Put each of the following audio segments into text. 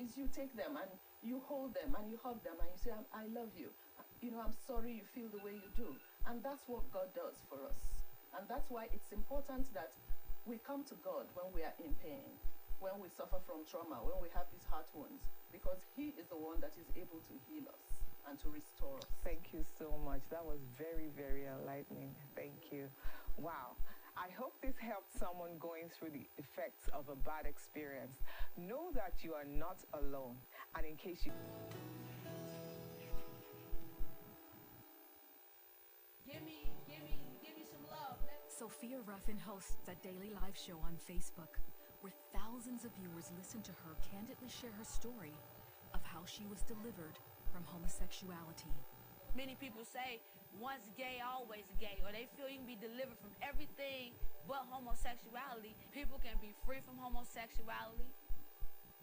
is you take them and you hold them and you hug them and you say, I love you. I'm sorry you feel the way you do. And that's what God does for us. And that's why it's important that we come to God when we are in pain, when we suffer from trauma, when we have these heart wounds, because He is the one that is able to heal us and to restore us. Thank you so much. That was very, very enlightening. Thank you. Wow. I hope this helped someone going through the effects of a bad experience. Know that you are not alone. And in case you... Give me some love. Sophia Ruffin hosts a daily live show on Facebook where thousands of viewers listen to her candidly share her story of how she was delivered from homosexuality. Many people say, once gay, always gay, or they feel you can be delivered from everything but homosexuality. People can be free from homosexuality.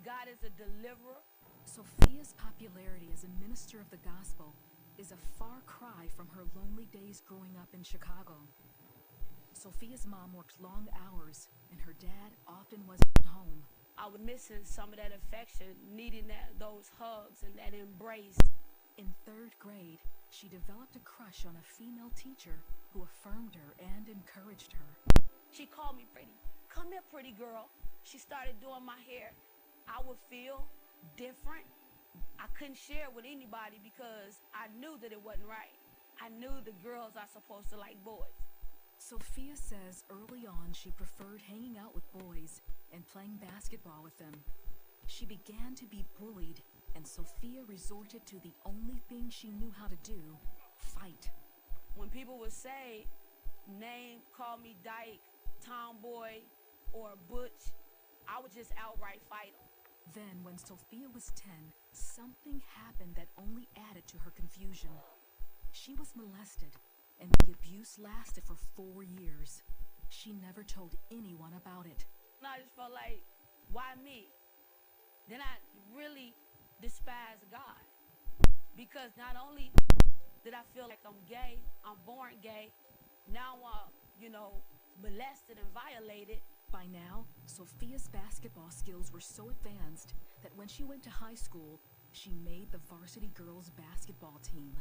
God is a deliverer. Sophia's popularity as a minister of the gospel is a far cry from her lonely days growing up in Chicago. Sophia's mom worked long hours, and her dad often wasn't home. I was missing some of that affection, needing those hugs and that embrace. In 3rd grade, she developed a crush on a female teacher who affirmed her and encouraged her. She called me pretty. Come here, pretty girl. She started doing my hair. I would feel different. I couldn't share it with anybody because I knew that it wasn't right. I knew the girls are supposed to like boys. Sophia says early on she preferred hanging out with boys and playing basketball with them. She began to be bullied, and Sophia resorted to the only thing she knew how to do, fight. When people would say, call me dyke, tomboy, or butch, I would just outright fight them. Then, when Sophia was 10, something happened that only added to her confusion. She was molested, and the abuse lasted for 4 years. She never told anyone about it. And I just felt like, why me? Then I really despised God. Because not only did I feel like I'm gay, I'm born gay, now I'm, molested and violated. By now, Sophia's basketball skills were so advanced that when she went to high school, she made the varsity girls basketball team.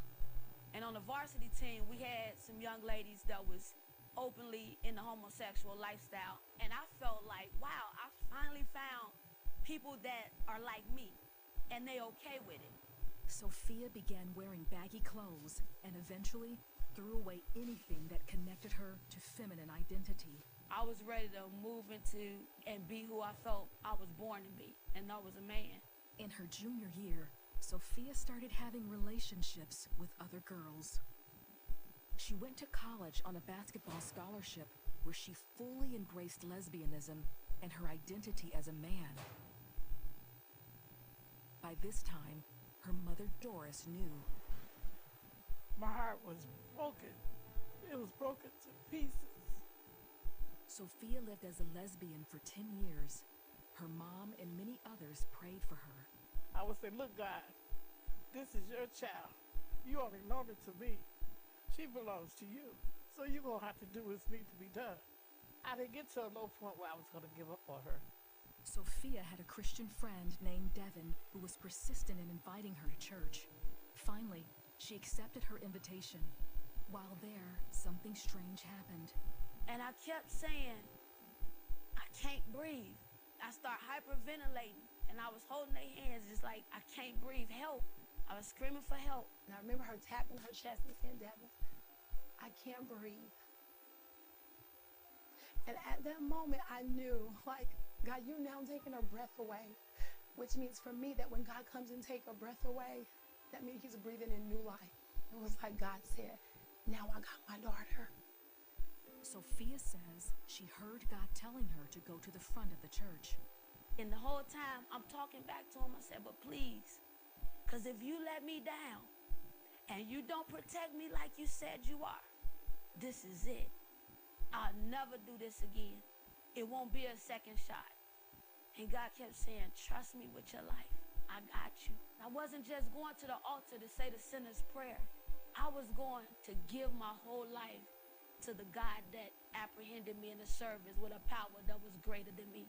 And on the varsity team, we had some young ladies that was openly in the homosexual lifestyle. And I felt like, wow, I finally found people that are like me, and they okay with it. Sophia began wearing baggy clothes and eventually threw away anything that connected her to feminine identity. I was ready to move into and be who I felt I was born to be, and I was a man. In her junior year, Sophia started having relationships with other girls. She went to college on a basketball scholarship where she fully embraced lesbianism and her identity as a man. By this time, her mother Doris knew. My heart was broken. It was broken to pieces. Sophia lived as a lesbian for 10 years. Her mom and many others prayed for her. I would say, look, God, this is your child. You already know it to me. She belongs to you. So you're going to have to do what's need to be done. I didn't get to a low point where I was going to give up on her. Sophia had a Christian friend named Devin who was persistent in inviting her to church. Finally, she accepted her invitation. While there, something strange happened. And I kept saying, I can't breathe. I start hyperventilating, and I was holding their hands just like, I can't breathe, help. I was screaming for help. And I remember her tapping her chest and saying, Devin, I can't breathe. And at that moment, I knew, like, God, you now taking her breath away, which means for me that when God comes and take her breath away, that means he's breathing in new life. It was like God said, now I got my daughter. Sophia says she heard God telling her to go to the front of the church. And the whole time, I'm talking back to him. I said, but please, because if you let me down and you don't protect me like you said you are, this is it. I'll never do this again. It won't be a second shot. And God kept saying, trust me with your life. I got you. I wasn't just going to the altar to say the sinner's prayer. I was going to give my whole life to the God that apprehended me in the service with a power that was greater than me.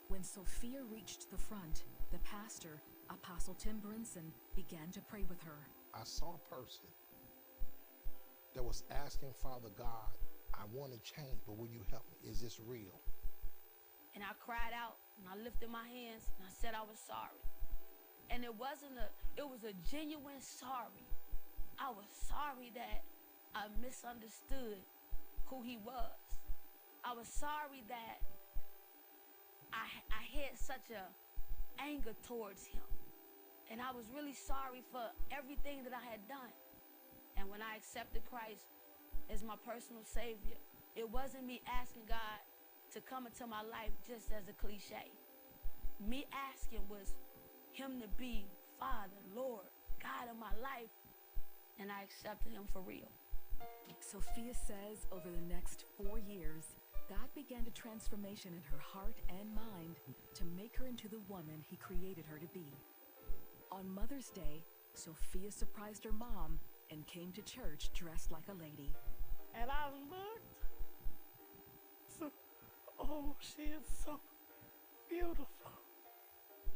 When Sophia reached the front, the pastor, Apostle Tim Brinson, began to pray with her. I saw a person that was asking Father God, I want to change, but will you help me? Is this real? And I cried out and I lifted my hands and I said I was sorry. And it was a genuine sorry. I was sorry that I misunderstood who he was. I was sorry that I had such a anger towards him. And I was really sorry for everything that I had done. And when I accepted Christ as my personal Savior, it wasn't me asking God to come into my life just as a cliche. Me asking was him to be Father, Lord, God of my life, and I accepted him for real. Sophia says over the next 4 years, God began a transformation in her heart and mind to make her into the woman he created her to be. On Mother's Day, Sophia surprised her mom and came to church dressed like a lady. And I looked. So, oh, she is so beautiful.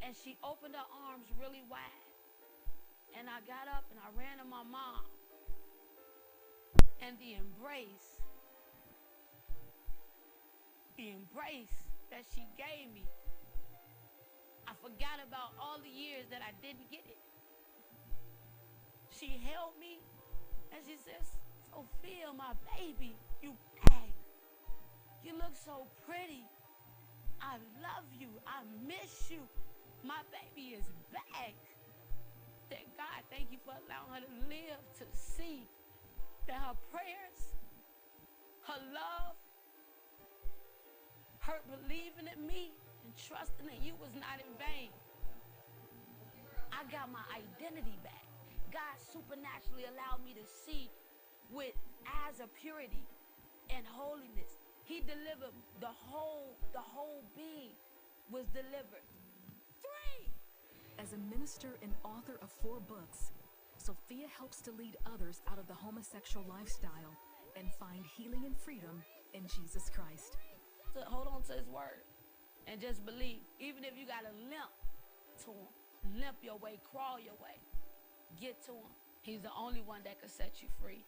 And she opened her arms really wide. And I got up and I ran to my mom. And the embrace that she gave me, I forgot about all the years that I didn't get it. She held me and she says, Sophia, my baby, you back. You look so pretty. I love you. I miss you. My baby is back. Thank God, thank you for allowing her to live to see that her prayers, her love, her believing in me and trusting in you was not in vain. I got my identity back. God supernaturally allowed me to see with eyes of purity and holiness. He delivered the whole being was delivered. 3. As a minister and author of 4 books, Sophia helps to lead others out of the homosexual lifestyle and find healing and freedom in Jesus Christ. To hold on to his word and just believe. Even if you got to limp to him, limp your way, crawl your way, get to him. He's the only one that can set you free.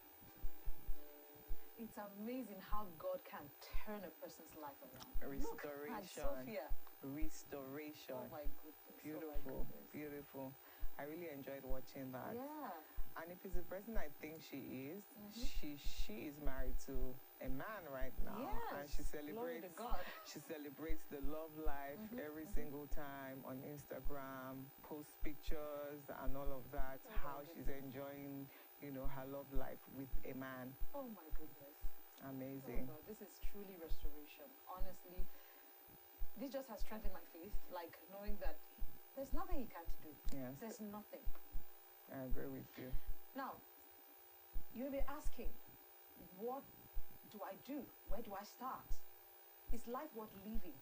It's amazing how God can turn a person's life around. Restoration. Look at Sophia. Restoration. Oh my goodness. Beautiful, Oh my goodness. beautiful. I really enjoyed watching that. Yeah. And if it's the person I think she is, she is married to a man right now. Yes. And she Glory celebrates to God. she celebrates the love life every single time on Instagram, posts pictures and all of that, how she's enjoying, her love life with a man. Oh my goodness. Amazing. Oh God, this is truly restoration. Honestly, this just has strengthened my faith, like knowing that there's nothing he can't do. Yes, There's nothing. I agree with you. Now, you may be asking, what do I do? Where do I start? Is life worth living?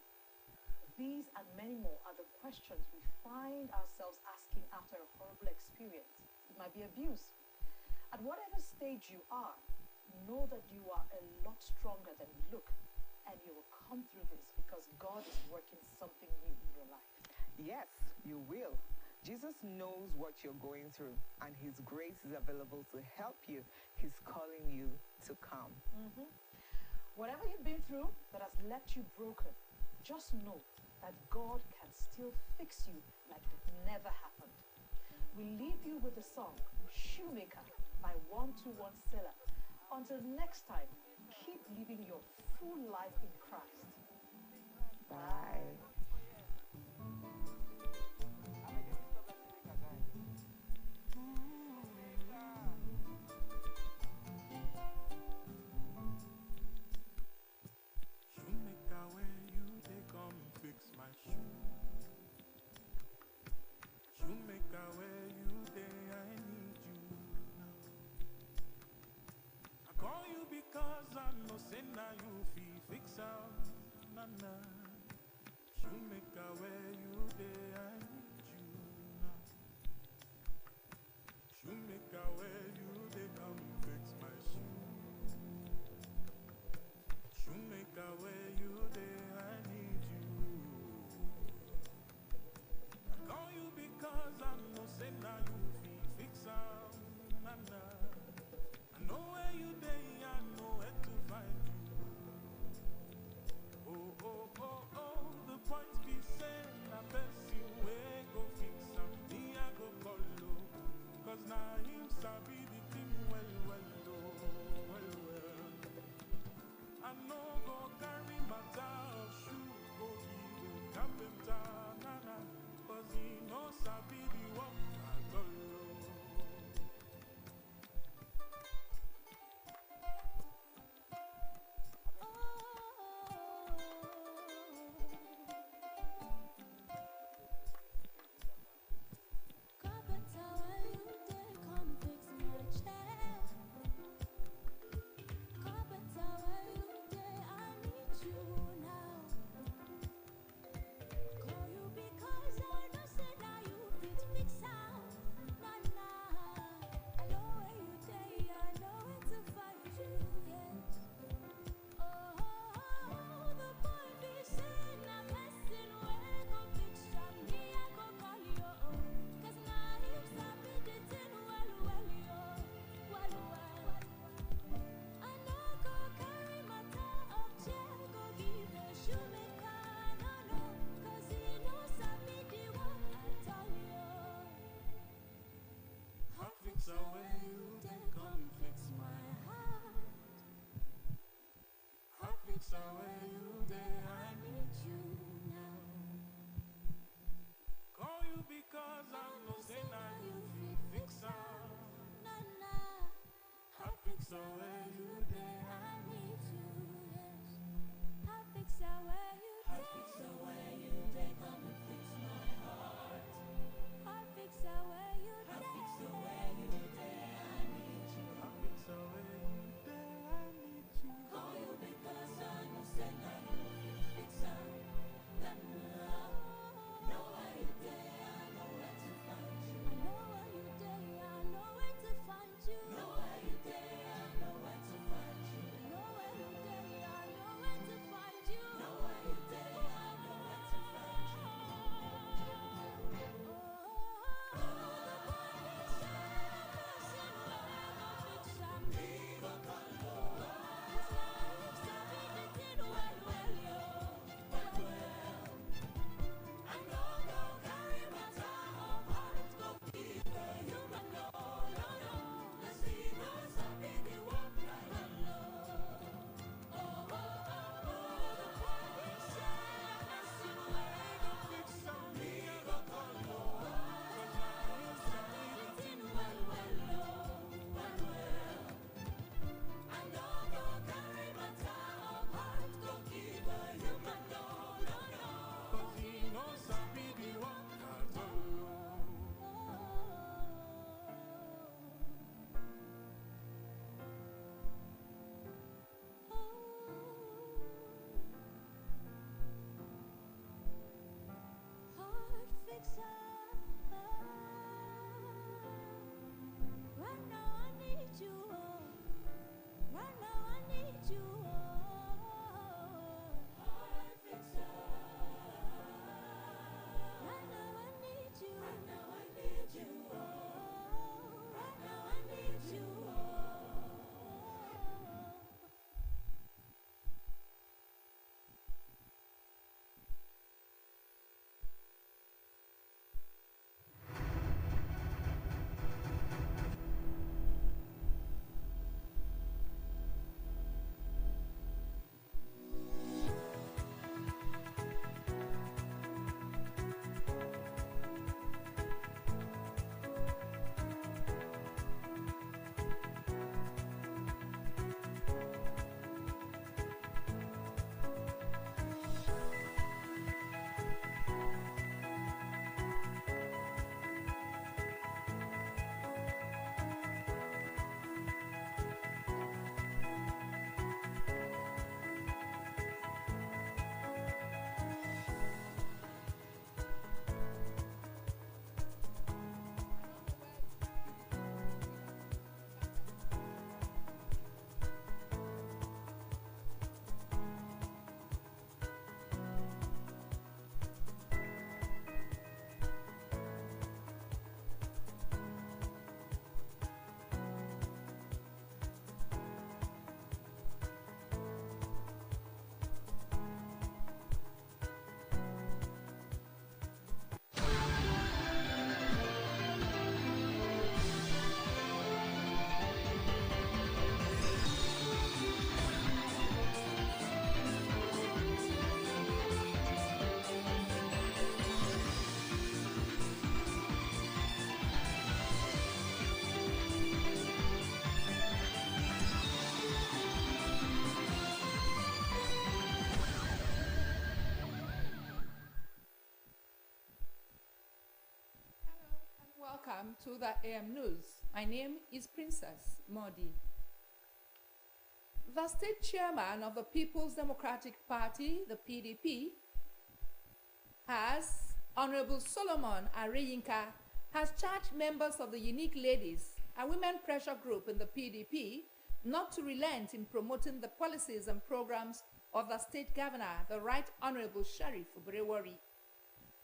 These and many more are the questions we find ourselves asking after a horrible experience. It might be abuse. At whatever stage you are, know that you are a lot stronger than you look, and you will come through this because God is working something new in your life. Yes, you will. Jesus knows what you're going through, and his grace is available to help you. He's calling you to come. Whatever you've been through that has left you broken, just know that God can still fix you like it never happened. We leave you with the song Shoemaker by 121 Seller. Until next time, keep living your full life in Christ. Bye. Shoemaker, when you they come fix my shoe. Shoemaker, where you they I need you now. I call you because I know say now you feel fix out. Na na. Shoemaker, where you they I need you now. Shoemaker, where you they come fix my shoe. Shoemaker, where you there, I need you say now you feel fix am, nana. I know where you day, I know where to find you. Oh, oh, oh, oh, the point be saying I person way go fix am, me I go follow. Cause now him sabi the thing well, well, oh, well, well. I know go carry matter of shoe, go give a carpenter, nana. Cause he knows sabi the work at all. So when you then come fix my heart, I fix the way you there, I need you now. Call you because I know say now you fix up. I fix the way you there, I need you, yes. I fix the way you there, come and fix my heart. I fix the way you there. Call you because I know say Welcome to the AM News. My name is Princess Modi. The state chairman of the People's Democratic Party, the PDP, Honorable Solomon Areyinka, has charged members of the Unique Ladies, a women pressure group in the PDP, not to relent in promoting the policies and programs of the state governor, the Right Honorable Sheriff Obrewori.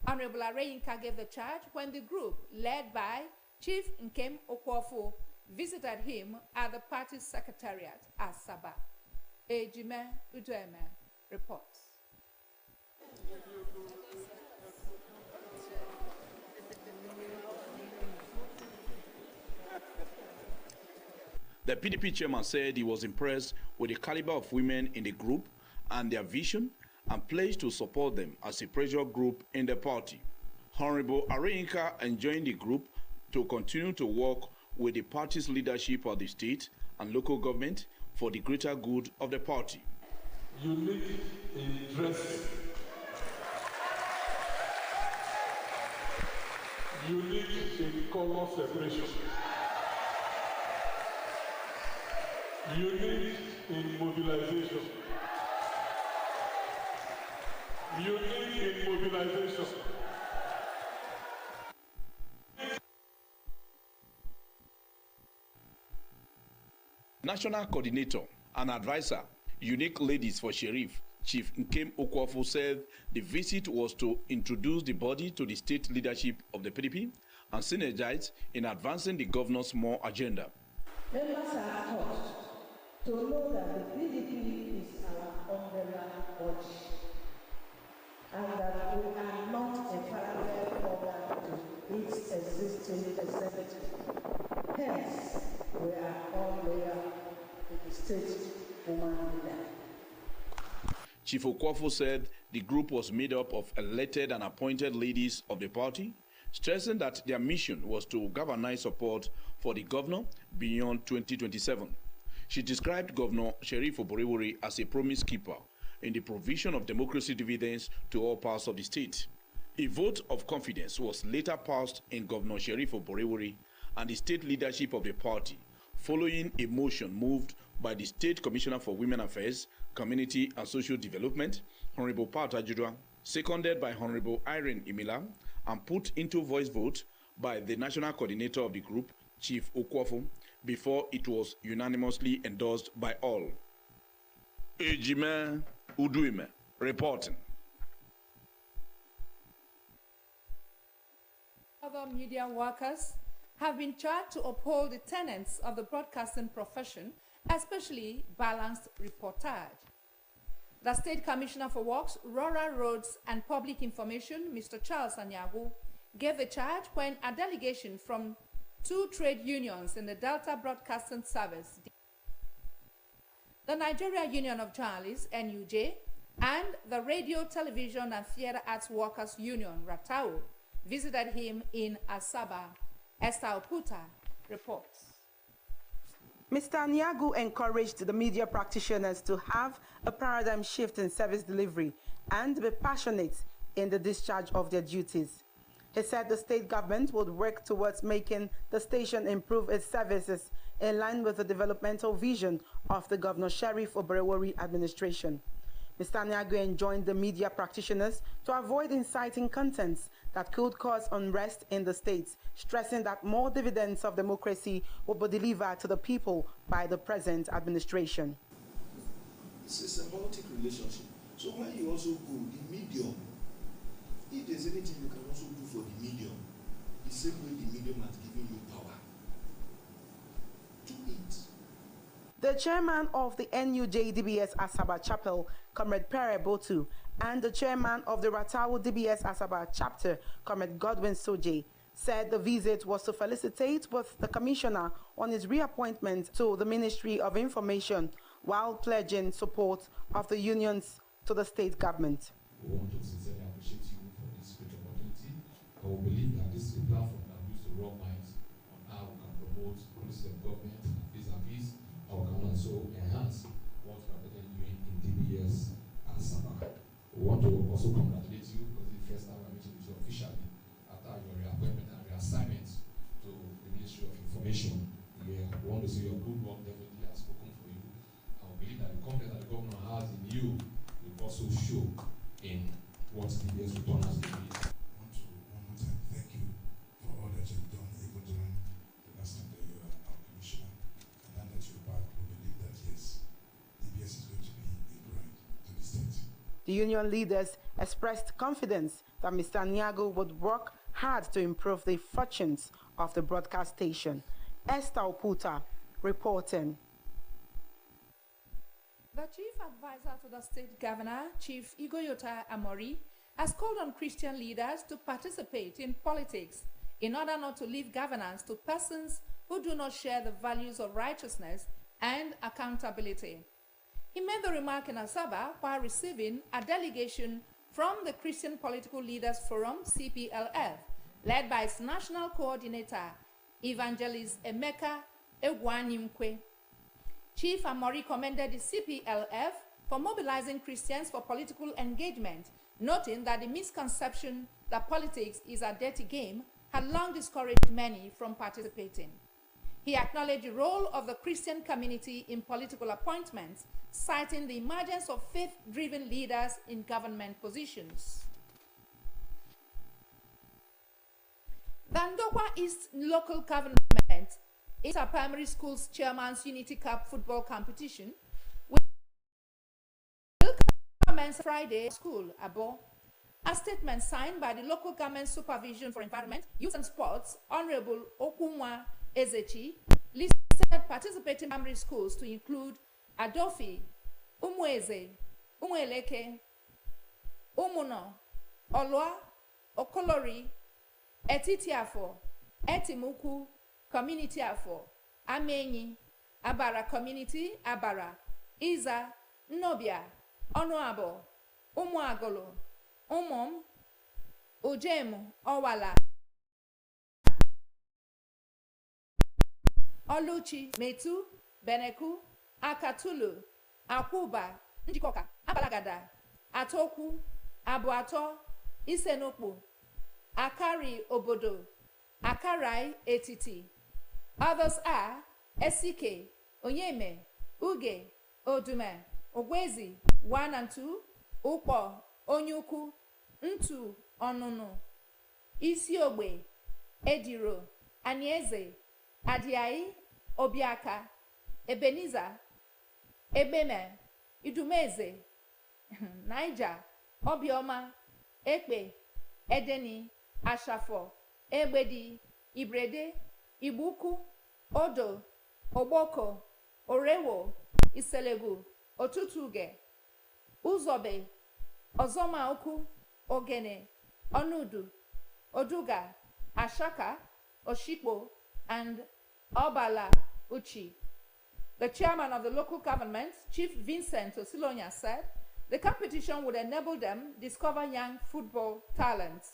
Honorable Areyinka gave the charge when the group, led by Chief Nkem Okwofo, visited him at the party's secretariat at Saba. Ejime Udoeme reports. The PDP chairman said he was impressed with the caliber of women in the group and their vision, and pledged to support them as a pressure group in the party. Honorable Areyinka enjoined the group to continue to work with the party's leadership of the state and local government for the greater good of the party. Unique in dressing, unique in color separation, unique in mobilization, unique in mobilization. National coordinator and advisor, Unique Ladies for Sheriff, Chief Nkem Okwofo, said the visit was to introduce the body to the state leadership of the PDP and synergize in advancing the governor's more agenda. Members are taught to know that the PDP is our umbrella body and that we are not a parallel organ to its existing executive. Hence, we are all loyal to the state woman leader. Chief Okwofo said the group was made up of elected and appointed ladies of the party, stressing that their mission was to galvanize support for the governor beyond 2027. She described Governor Sheriff Obrewori as a promise keeper in the provision of democracy dividends to all parts of the state. A vote of confidence was later passed in Governor Sheriff Obrewori and the state leadership of the party, following a motion moved by the State Commissioner for Women Affairs, Community and Social Development, Honorable Pat Ajudwa, seconded by Honorable Irene Imila, and put into voice vote by the National Coordinator of the group, Chief Okwofo, before it was unanimously endorsed by all. Ejime Uduime reporting. Other media workers have been charged to uphold the tenets of the broadcasting profession, especially balanced reportage. The State Commissioner for Works, Rural Roads and Public Information, Mr. Charles Anyago, gave the charge when a delegation from 2 trade unions in the Delta Broadcasting Service, the Nigeria Union of Journalists, NUJ, and the Radio, Television and Theatre Arts Workers Union, RATAO, visited him in Asaba. Esther Oputa reports. Mr. Anyagu encouraged the media practitioners to have a paradigm shift in service delivery and be passionate in the discharge of their duties. He said the state government would work towards making the station improve its services in line with the developmental vision of the Governor Sheriff Obrewori administration. Mr. Anyagu enjoined the media practitioners to avoid inciting contents that could cause unrest in the states, stressing that more dividends of democracy will be delivered to the people by the present administration. It's a symbiotic relationship. So when you also go, the medium, if there's anything you can also do for the medium, the same way the medium has given you power, do it. The chairman of the NUJ DBS Asaba Chapel, Comrade Pere Botu, and the chairman of the Ratao DBS Asaba chapter, Comrade Godwin Soje, said the visit was to felicitate with the commissioner on his reappointment to the Ministry of Information while pledging support of the unions to the state government. We want to sincerely appreciate you for this great opportunity. I will believe that this is a platform that will use to rub minds on how we can promote policies of government vis-a-vis how we can also enhance what we are presently doing in DBS and Asaba. We want to also congratulate you because it's the first time we're meeting with you officially after your reappointment and reassignment to The union leaders expressed confidence that Mr. Nyago would work hard to improve the fortunes of the broadcast station. Esther Oputa reporting. The chief advisor to the state governor, Chief Igoyota Amori, has called on Christian leaders to participate in politics in order not to leave governance to persons who do not share the values of righteousness and accountability. He made the remark in Asaba while receiving a delegation from the Christian Political Leaders Forum, CPLF, led by its national coordinator, Evangelist Emeka Egwanimkwe. Chief Amori commended the CPLF for mobilizing Christians for political engagement, noting that the misconception that politics is a dirty game had long discouraged many from participating. He acknowledged the role of the Christian community in political appointments, citing the emergence of faith-driven leaders in government positions. The Ndokwa East Local Government Inter-Primary Schools Chairman's Unity Cup football competition will commence Friday at school, Abo. A statement signed by the local government supervision for environment, youth and sports, Honorable Okunwa Ezechi, listed participating primary schools to include Adofi, Umweze, Umweleke, Umuno, Olwa, Okolori, Etitiafo, Etimuku, Community Afo, Amenyi, Abara Community, Abara, Iza, Nobia, Onoabo, Umuagolo, Umom, Ujemu, Owala, Oluchi, Metu, Beneku, Akatulu, Akuba, Njikoka, Abalagada, Atoku, Abuato, Isenokpu, Akari Obodo, Akarai Etiti. Others are Esike, Onyeme, Uge, Odume, Ogwezi, 1 and 2, Ukpo, Onyuku, Ntu, Onunu, Isiogbe, Ediro, Anieze, Adiai, Obiaka, Ebenezer, Ebeme, Idumeze, Niger, Obioma, Ekpe, Edeni, Ashafo, Egbedi, Ibrede, Ibuku, Odo, Oboko, Orewo, Iselegu, Otutuge, Uzobe, Ozomaoku, Ogene, Onudu, Oduga, Ashaka, Oshikpo, and Obala Uchi. The chairman of the local government, Chief Vincent Osilonya, said the competition would enable them discover young football talents,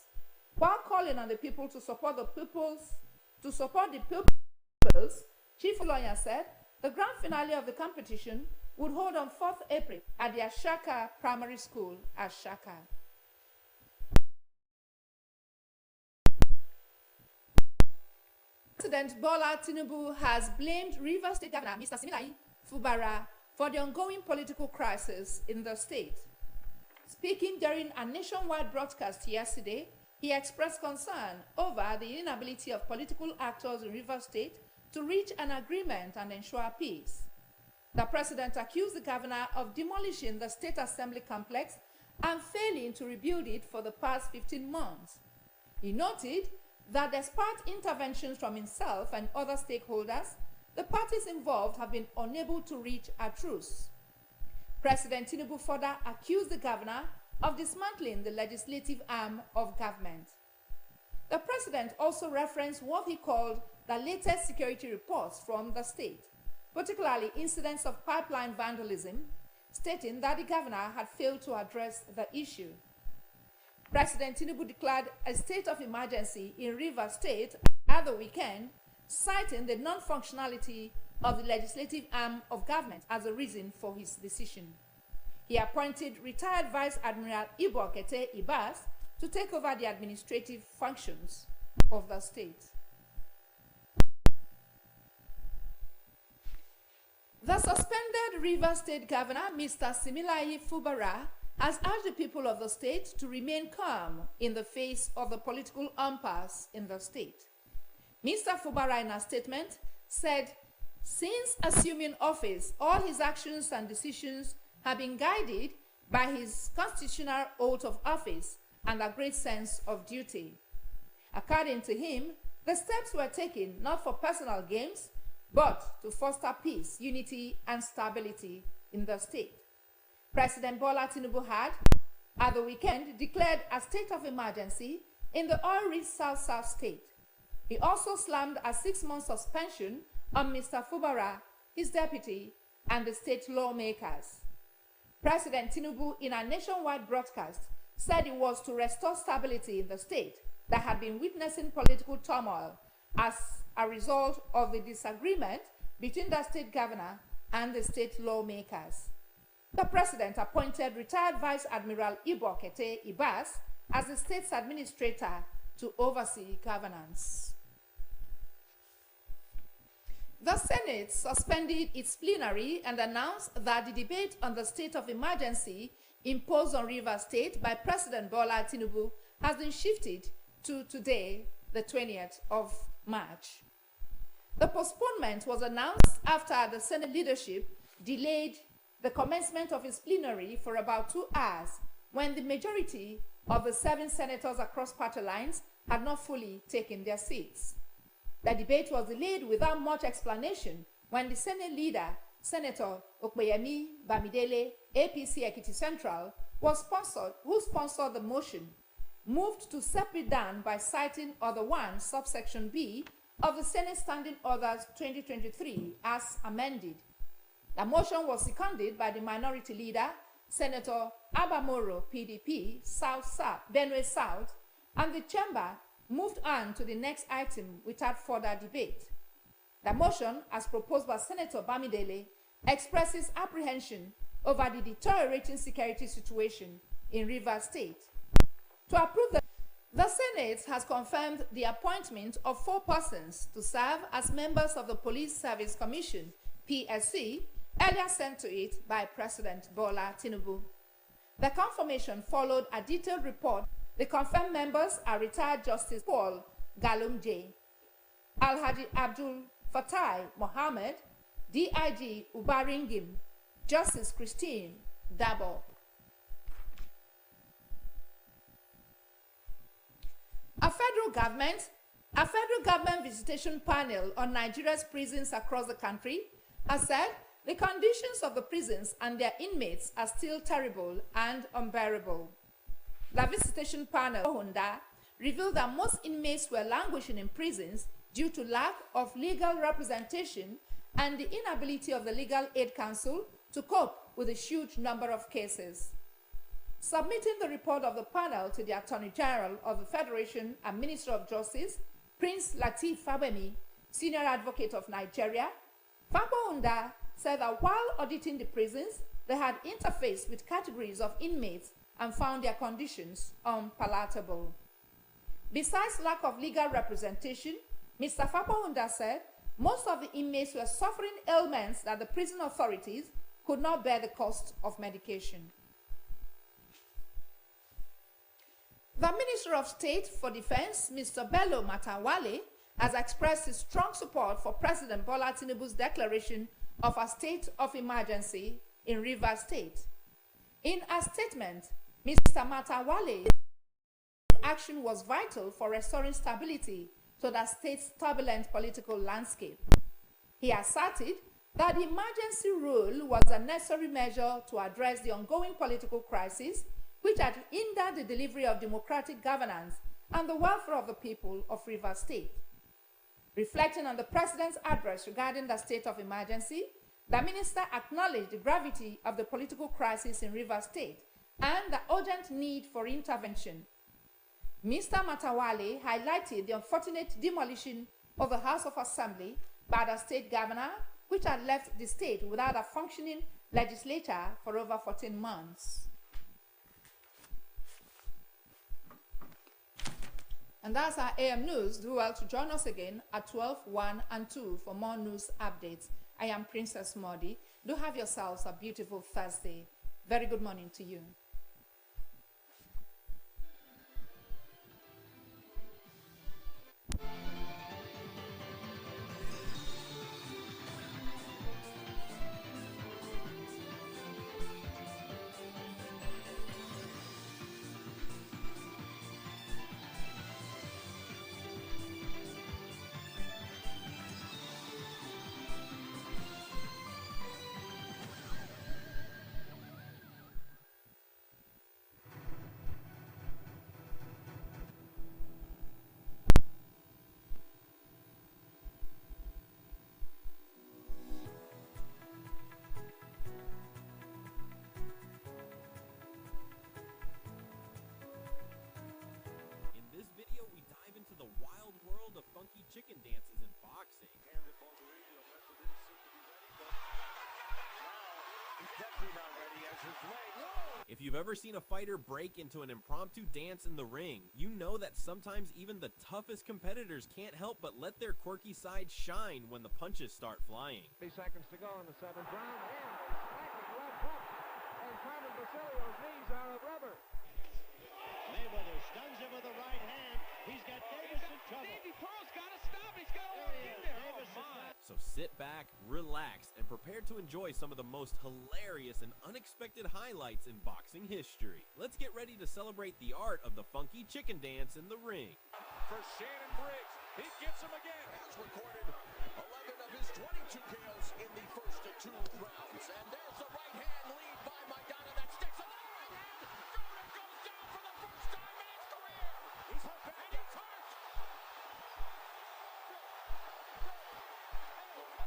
while calling on the people to support the pupils. Chief Osilonya said the grand finale of the competition would hold on 4th April at the Ashaka Primary School, Ashaka. President Bola Tinubu has blamed Rivers State Governor Mr. Similayi Fubara for the ongoing political crisis in the state. Speaking during a nationwide broadcast yesterday, he expressed concern over the inability of political actors in Rivers State to reach an agreement and ensure peace. The president accused the governor of demolishing the State Assembly complex and failing to rebuild it for the past 15 months. He noted that despite interventions from himself and other stakeholders, the parties involved have been unable to reach a truce. President Tinubu further accused the governor of dismantling the legislative arm of government. The president also referenced what he called the latest security reports from the state, particularly incidents of pipeline vandalism, stating that the governor had failed to address the issue. President Tinubu declared a state of emergency in Rivers State at the weekend, citing the non-functionality of the legislative arm of government as a reason for his decision. He appointed retired Vice Admiral Ibo Kete Ibas to take over the administrative functions of the state. The suspended Rivers State Governor, Mr. Similayi Fubara, has urged the people of the state to remain calm in the face of the political impasse in the state. Mr. Fubara, in a statement, said, since assuming office, all his actions and decisions have been guided by his constitutional oath of office and a great sense of duty. According to him, the steps were taken not for personal gains, but to foster peace, unity, and stability in the state. President Bola Tinubu had, at the weekend, declared a state of emergency in the oil-rich South state. He also slammed a 6-month suspension on Mr. Fubara, his deputy, and the state lawmakers. President Tinubu, in a nationwide broadcast, said it was to restore stability in the state that had been witnessing political turmoil as a result of the disagreement between the state governor and the state lawmakers. The president appointed retired Vice Admiral Ibo Kete Ibas as the state's administrator to oversee governance. The Senate suspended its plenary and announced that the debate on the state of emergency imposed on Rivers State by President Bola Tinubu has been shifted to today, the 20th of March. The postponement was announced after the Senate leadership delayed the commencement of its plenary for about 2 hours when the majority of the 7 senators across party lines had not fully taken their seats. The debate was delayed without much explanation when the Senate leader, Senator Okpeyemi Bamidele, APC Ekiti Central, who sponsored the motion, moved to step it down by citing Order 1, subsection B of the Senate Standing Orders 2023 as amended. The motion was seconded by the minority leader, Senator Abamoro, PDP, Benue South, and the chamber moved on to the next item without further debate. The motion, as proposed by Senator Bamidele, expresses apprehension over the deteriorating security situation in Rivers State. To approve the Senate has confirmed the appointment of 4 persons to serve as members of the Police Service Commission, PSC, earlier sent to it by President Bola Tinubu. The confirmation followed a detailed report. The confirmed members are retired Justice Paul Galumje, Alhaji Abdul Fatai Mohammed, DIG Ubaringim, Justice Christine Dabo. A federal government visitation panel on Nigeria's prisons across the country has said the conditions of the prisons and their inmates are still terrible and unbearable. The visitation panel Honda revealed that most inmates were languishing in prisons due to lack of legal representation and the inability of the Legal Aid Council to cope with a huge number of cases. Submitting the report of the panel to the Attorney General of the Federation and Minister of Justice, Prince Lateef Fabemi, Senior Advocate of Nigeria, Fabonda said that while auditing the prisons, they had interfaced with categories of inmates and found their conditions unpalatable. Besides lack of legal representation, Mr. Fabonda said most of the inmates were suffering ailments that the prison authorities could not bear the cost of medication. The Minister of State for Defense, Mr. Bello Matawalle, has expressed his strong support for President Bola Tinubu's declaration of a state of emergency in Rivers State. In a statement, Mr. Matawalle said action was vital for restoring stability to the state's turbulent political landscape. He asserted that the emergency rule was a necessary measure to address the ongoing political crisis which had hindered the delivery of democratic governance and the welfare of the people of Rivers State. Reflecting on the President's address regarding the state of emergency, the minister acknowledged the gravity of the political crisis in Rivers State and the urgent need for intervention. Mr. Matawalle highlighted the unfortunate demolition of the House of Assembly by the state governor, which had left the state without a functioning legislature for over 14 months. And that's our AM News. Do well to join us again at 12, 1, and 2 for more news updates. I am Princess Modi. Do have yourselves a beautiful Thursday. Very good morning to you. If you've ever seen a fighter break into an impromptu dance in the ring, you know that sometimes even the toughest competitors can't help but let their quirky side shine when the punches start flying. 3 seconds to go in the 7th round, and striking left hook, and Carmen Basilio's knees are of rubber. Mayweather stuns him with the right hand. He's got Davis in trouble. Davey Pearl's got to stop. He's got to walk in there. Oh, my. So sit back, relax, and prepare to enjoy some of the most hilarious and unexpected highlights in boxing history. Let's get ready to celebrate the art of the funky chicken dance in the ring. For Shannon Briggs, he gets him again. Has recorded 11 of his 22 KOs in the first 2 rounds. And there's the right hand lead by Maidana that sticks another right hand. Broner goes down for the first time in his career. He's hurt back. He's hurt.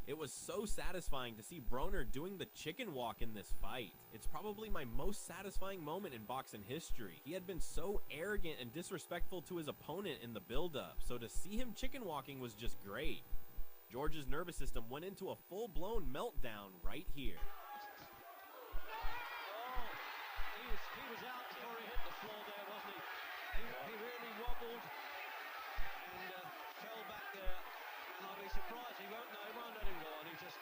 It was so satisfying to see Broner doing the chicken walk in this fight. It's probably my most satisfying moment in boxing history. He had been so arrogant and disrespectful to his opponent in the build-up, so to see him chicken walking was just great. George's nervous system went into a full-blown meltdown right here. He was out before he hit the floor there, wasn't he? He really wobbled and fell back there. I'll be surprised he won't let him go on. He just,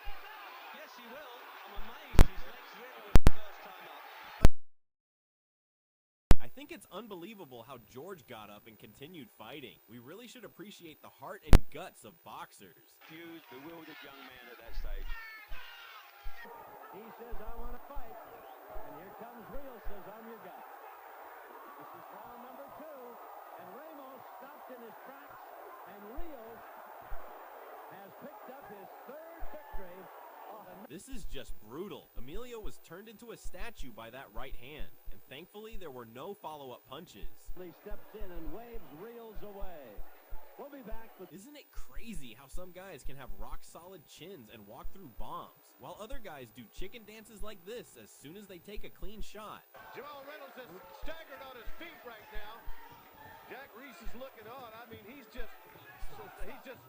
yes he will. I'm amazed his legs really were the first time up. I think it's unbelievable how George got up and continued fighting. We really should appreciate the heart and guts of boxers. Confused, bewildered young man at that stage. He says, I want to fight. And here comes Real, says, I'm your guy. This is round number 2. And Ramos stopped in his tracks. And Real has picked up his 3rd victory. This is just brutal. Emilio was turned into a statue by that right hand, and thankfully there were no follow-up punches. He steps in and waves Reels away. We'll be back with... Isn't it crazy how some guys can have rock-solid chins and walk through bombs, while other guys do chicken dances like this as soon as they take a clean shot? Jamal Reynolds is staggered on his feet right now. Jack Reese is looking on. I mean, he's just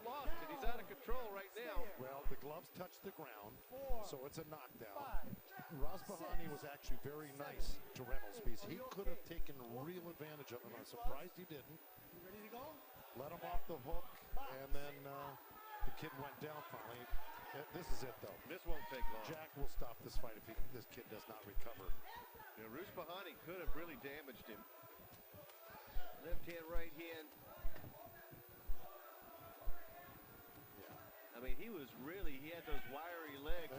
lost it. He's out of control right now. Well, the gloves touch the ground, so it's a knockdown. Rosbahani was actually very nice to Reynolds because he could have taken real advantage of him. I'm surprised he didn't. Ready to go? Let him off the hook, and then the kid went down finally. This is it, though. This won't take long. Jack will stop this fight if this kid does not recover. Yeah, Rosbahani could have really damaged him. Left hand, right hand. I mean, he had those wiry legs.